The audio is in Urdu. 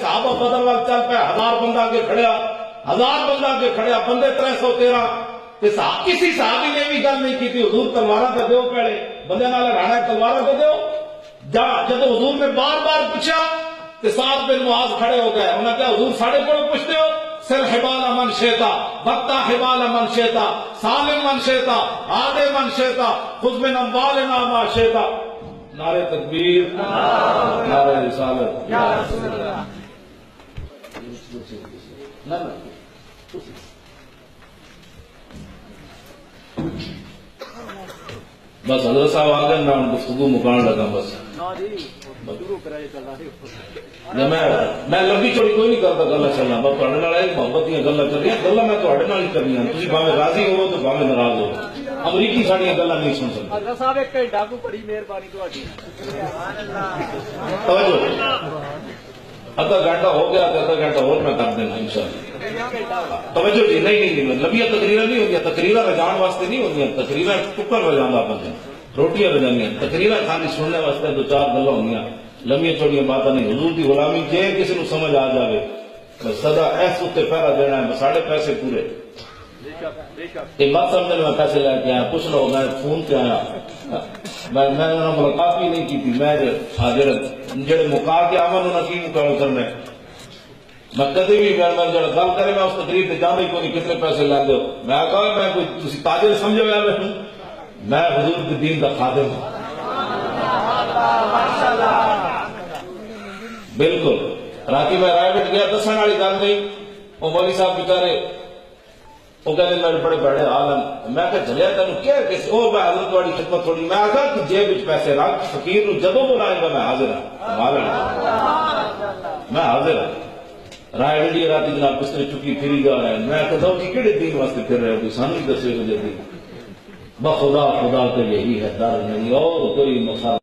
صحابہ بدر وال چل پہ 1000 بندہ کے کھڑیا 1000 بندہ کے کھڑیا بندے 313 کسی صحابی نے بھی گل نہیں کی تھی حضور تلوارا تو دیو پہلے بندے نال لڑانا تلوارا تو دیو جب حضور نے بار بار پوچھا تو سعد بن معاذ کھڑے ہو گئے انہوں نے کہا حضور ساڑھے کو پوچھتے ہو سر حبال من شیتا بطا حبال من شیتا سالم من شیتا آدے من شیتا خذ من اموالنا ما شیتا نعرہ تکبیر نعرہ رسالت یا رسول اللہ بس حضرت صاحب آگے میں گفتگو مکان لگا بس میں لمبی چوڑی کوئی نہیں کرتا گلا چلنا بس تھوڑے نال ایک محبت دیا گلا کر رہی گلا میں تھوڑے نال ہی کرنی ہیں تسی بھاویں راضی ہو تو بھاویں ناراض ہو امریکی ساڑیاں گلا نہیں سن سکتے حضرت صاحب ایک گھنٹہ کو بڑی مہربانی تہاڈی توجہ آدھا گھنٹہ ہو گیا تو آدھا گھنٹہ اور میں کر دینا انشاءاللہ توجہ جی نہیں لمبیاں تقریریں نہیں ہوندیاں تقریریں رجان واسطے نہیں ہوندیاں تقریریں ٹکر رجاندا بندے روٹیاں رجانیاں تقریریں خالی سننے واسطے دو چار گلاں ہوندیاں لمبیاں چوڑیاں باتاں نہیں حضور دی غلامی جے کسی نو سمجھ آ جاوے سدا ایس اتے پہرا دینا ہے ساڑھے پیسے پورے یہ مت سمجھنے میں پیسے لے کے آیا کچھ لوگ میں فون پہ آیا میں ملاقات بھی نہیں کی تھی میں جڑے مکا کے آوا انہوں کی مقابل کرنا میں کدی بھی میں جڑا گل کرے میں اس تقریب سے جانا ہی کوئی کتنے پیسے لے دو میں کہا میں کوئی تسی تاجر سمجھے ہوا بیٹھوں میں حضور کے دین کا خادم ہوں بالکل راتی میں رائے بیٹھ گیا دسن والی گل نہیں وہ مولوی صاحب بیچارے وہ کہتے میرے بڑے بڑے حال ہیں میں کہ چلیا تینوں کیا کہ وہ میں حضرت والی خدمت تھوڑی میں آخا کہ جیب وچ پیسے رکھ فقیر نو جدوں بلائے گا میں حاضر ہوں میں حاضر ہوں رائے ویڈی راتی جناب بستر چکی پھری جا رہے ہیں میں کہتا ہوں کہ کہڑے دین واسطے پھر رہے ہو کوئی سانو ہی دسے ہو جدی بخدا خدا تو یہی ہے در نہیں اور کوئی مسئلہ